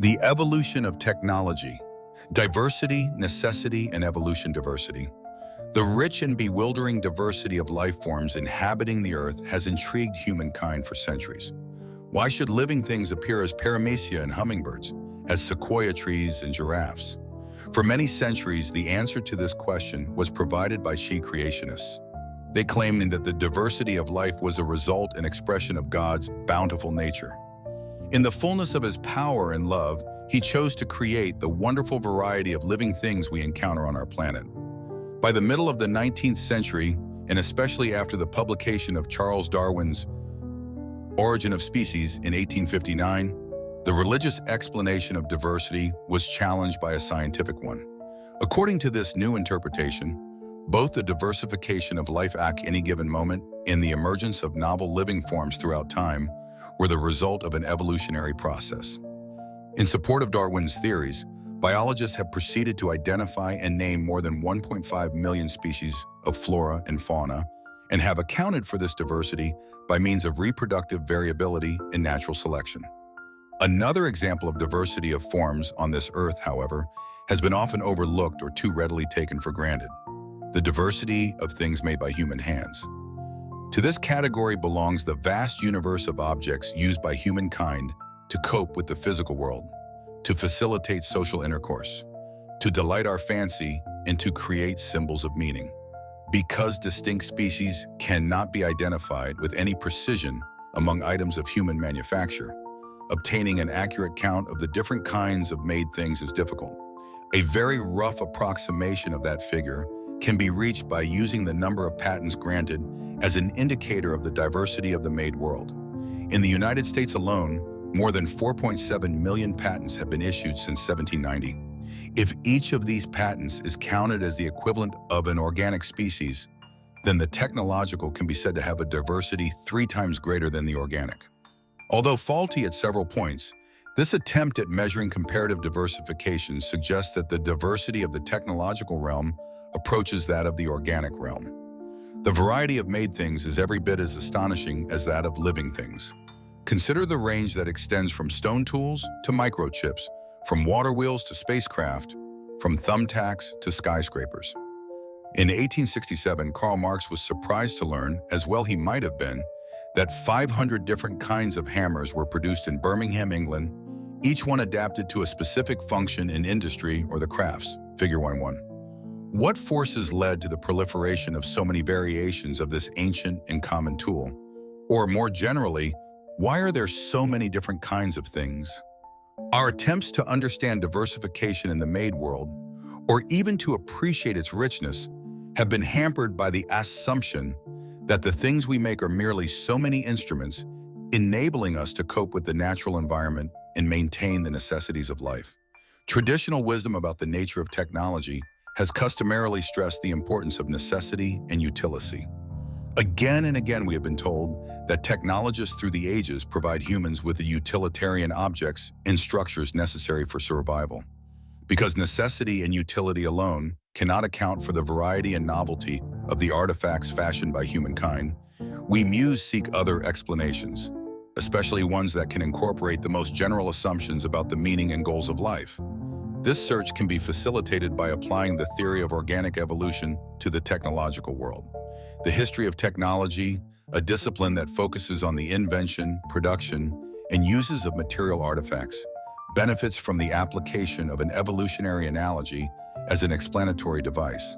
The evolution of technology. Diversity, necessity, and evolution diversity. The rich and bewildering diversity of life forms inhabiting the Earth has intrigued humankind for centuries. Why should living things appear as paramecia and hummingbirds, as sequoia trees and giraffes? For many centuries, the answer to this question was provided by she creationists. They claimed that the diversity of life was a result and expression of God's bountiful nature. In the fullness of his power and love, he chose to create the wonderful variety of living things we encounter on our planet. By the middle of the 19th century, and especially after the publication of Charles Darwin's Origin of Species in 1859, the religious explanation of diversity was challenged by a scientific one. According to this new interpretation, both the diversification of life at any given moment and the emergence of novel living forms throughout time were the result of an evolutionary process. In support of Darwin's theories, biologists have proceeded to identify and name more than 1.5 million species of flora and fauna, and have accounted for this diversity by means of reproductive variability and natural selection. Another example of diversity of forms on this earth, however, has been often overlooked or too readily taken for granted: the diversity of things made by human hands. To this category belongs the vast universe of objects used by humankind to cope with the physical world, to facilitate social intercourse, to delight our fancy, and to create symbols of meaning. Because distinct species cannot be identified with any precision among items of human manufacture, obtaining an accurate count of the different kinds of made things is difficult. A very rough approximation of that figure can be reached by using the number of patents granted as an indicator of the diversity of the made world. In the United States alone, more than 4.7 million patents have been issued since 1790. If each of these patents is counted as the equivalent of an organic species, then the technological can be said to have a diversity 3 times greater than the organic. Although faulty at several points, this attempt at measuring comparative diversification suggests that the diversity of the technological realm approaches that of the organic realm. The variety of made things is every bit as astonishing as that of living things. Consider the range that extends from stone tools to microchips, from water wheels to spacecraft, from thumbtacks to skyscrapers. In 1867, Karl Marx was surprised to learn, as well he might have been, that 500 different kinds of hammers were produced in Birmingham, England, each one adapted to a specific function in industry or the crafts. Figure 1.1. What forces led to the proliferation of so many variations of this ancient and common tool? Or more generally, why are there so many different kinds of things? Our attempts to understand diversification in the made world, or even to appreciate its richness, have been hampered by the assumption that the things we make are merely so many instruments, enabling us to cope with the natural environment and maintain the necessities of life. Traditional wisdom about the nature of technology has customarily stressed the importance of necessity and utility. Again and again, we have been told that technologists through the ages provide humans with the utilitarian objects and structures necessary for survival. Because necessity and utility alone cannot account for the variety and novelty of the artifacts fashioned by humankind, we muse seek other explanations, especially ones that can incorporate the most general assumptions about the meaning and goals of life. This search can be facilitated by applying the theory of organic evolution to the technological world. The history of technology, a discipline that focuses on the invention, production, and uses of material artifacts, benefits from the application of an evolutionary analogy as an explanatory device.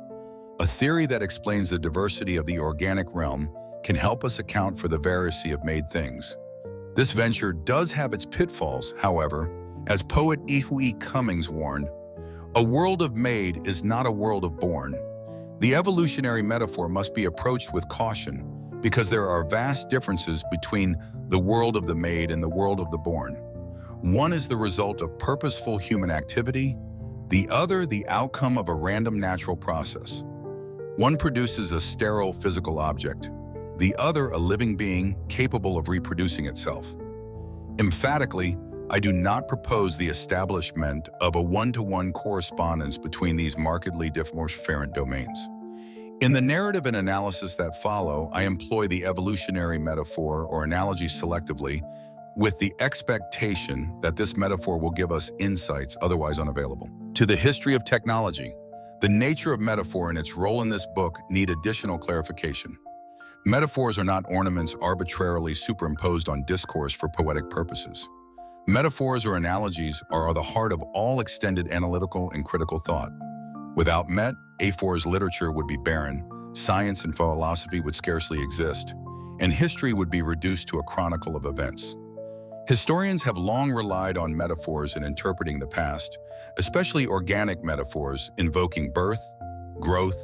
A theory that explains the diversity of the organic realm can help us account for the variety of made things. This venture does have its pitfalls, however. As poet E. Cummings warned, "A world of made is not a world of born." The evolutionary metaphor must be approached with caution because there are vast differences between the world of the made and the world of the born. One is the result of purposeful human activity, the other the outcome of a random natural process. One produces a sterile physical object, the other a living being capable of reproducing itself. Emphatically, I do not propose the establishment of a one-to-one correspondence between these markedly different domains. In the narrative and analysis that follow, I employ the evolutionary metaphor or analogy selectively, with the expectation that this metaphor will give us insights otherwise unavailable. To the history of technology, the nature of metaphor and its role in this book need additional clarification. Metaphors are not ornaments arbitrarily superimposed on discourse for poetic purposes. Metaphors or analogies are the heart of all extended analytical and critical thought. Without metaphors, literature would be barren, science and philosophy would scarcely exist, and history would be reduced to a chronicle of events. Historians have long relied on metaphors in interpreting the past, especially organic metaphors invoking birth, growth,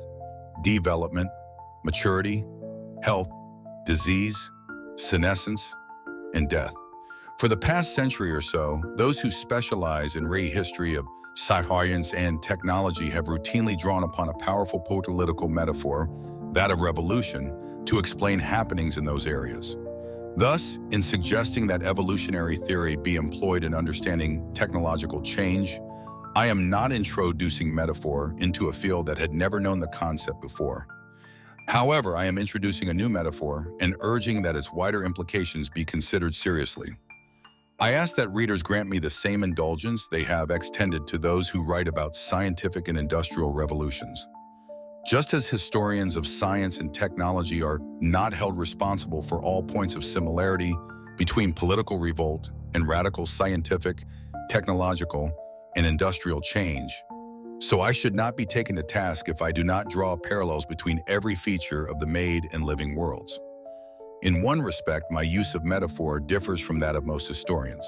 development, maturity, health, disease, senescence, and death. For the past century or so, those who specialize in history of science and technology have routinely drawn upon a powerful political metaphor, that of revolution, to explain happenings in those areas. Thus, in suggesting that evolutionary theory be employed in understanding technological change, I am not introducing metaphor into a field that had never known the concept before. However, I am introducing a new metaphor and urging that its wider implications be considered seriously. I ask that readers grant me the same indulgence they have extended to those who write about scientific and industrial revolutions. Just as historians of science and technology are not held responsible for all points of similarity between political revolt and radical scientific, technological, and industrial change, so I should not be taken to task if I do not draw parallels between every feature of the made and living worlds. In one respect, my use of metaphor differs from that of most historians.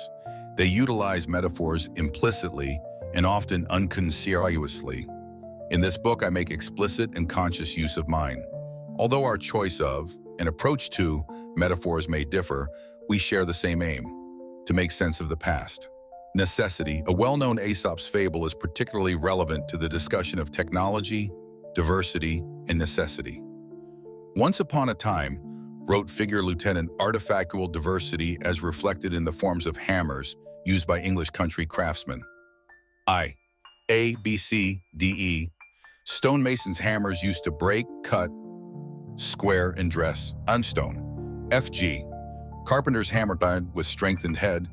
They utilize metaphors implicitly and often unconspicuously. In this book, I make explicit and conscious use of mine. Although our choice of and approach to metaphors may differ, we share the same aim: to make sense of the past. Necessity, a well-known Aesop's fable, is particularly relevant to the discussion of technology, diversity, and necessity. Once upon a time, wrote figure Lieutenant, artifactual diversity as reflected in the forms of hammers used by English country craftsmen. I, A, B, C, D, E. Stonemasons' hammers used to break, cut, square, and dress unstone. F.G. Carpenter's hammer with strengthened head.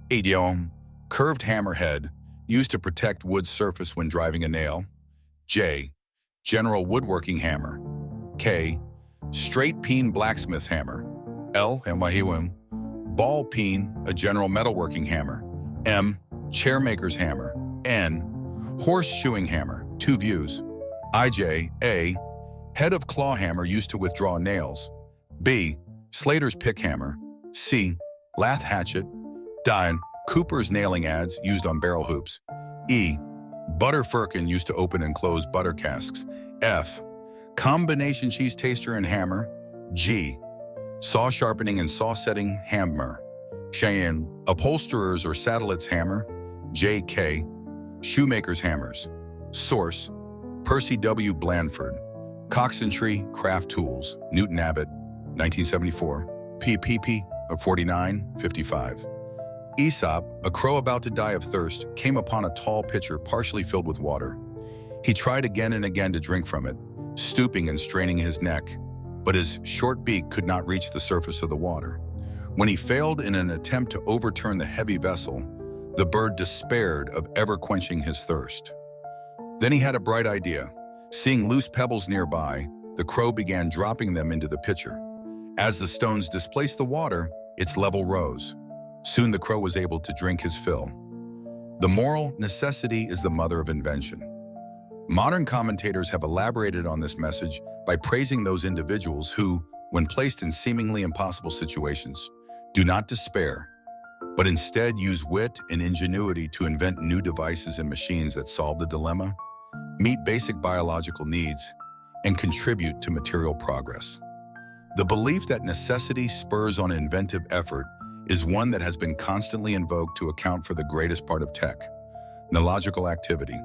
Idiom. Curved hammer head, used to protect wood surface when driving a nail. J. General woodworking hammer. K. Straight peen blacksmith's hammer. L. Ball peen, a general metalworking hammer. M. Chairmaker's hammer. N. Horseshoeing hammer, 2 views. IJ. A. Head of claw hammer used to withdraw nails. B. Slater's pick hammer. C. Lath hatchet. D. Cooper's nailing adze used on barrel hoops. E. Butter firkin used to open and close butter casks. F. Combination cheese taster and hammer. G. Saw sharpening and saw setting hammer. Cheyenne. Upholsterer's or saddlett's hammer. J.K. Shoemaker's hammers. Source: Percy W. Blandford. Coxswain Craft Tools, Newton Abbott, 1974. pp. 49-55. Aesop, a crow about to die of thirst, came upon a tall pitcher partially filled with water. He tried again and again to drink from it, stooping and straining his neck, but his short beak could not reach the surface of the water. When he failed in an attempt to overturn the heavy vessel, the bird despaired of ever quenching his thirst. Then he had a bright idea. Seeing loose pebbles nearby, the crow began dropping them into the pitcher. As the stones displaced the water, its level rose. Soon the crow was able to drink his fill. The moral: necessity is the mother of invention. Modern commentators have elaborated on this message by praising those individuals who, when placed in seemingly impossible situations, do not despair, but instead use wit and ingenuity to invent new devices and machines that solve the dilemma, meet basic biological needs, and contribute to material progress. The belief that necessity spurs on inventive effort is one that has been constantly invoked to account for the greatest part of technological activity.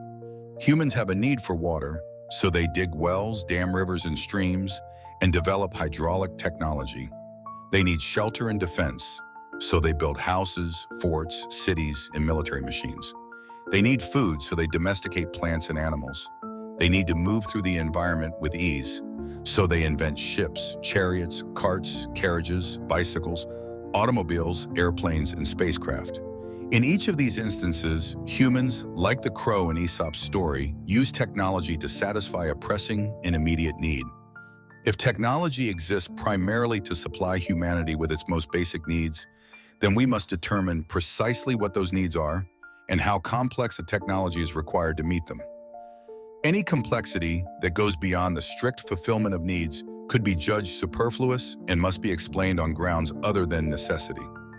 Humans have a need for water, so they dig wells, dam rivers and streams, and develop hydraulic technology. They need shelter and defense, so they build houses, forts, cities, and military machines. They need food, so they domesticate plants and animals. They need to move through the environment with ease, so they invent ships, chariots, carts, carriages, bicycles, automobiles, airplanes, and spacecraft. In each of these instances, humans, like the crow in Aesop's story, use technology to satisfy a pressing and immediate need. If technology exists primarily to supply humanity with its most basic needs, then we must determine precisely what those needs are and how complex a technology is required to meet them. Any complexity that goes beyond the strict fulfillment of needs could be judged superfluous and must be explained on grounds other than necessity.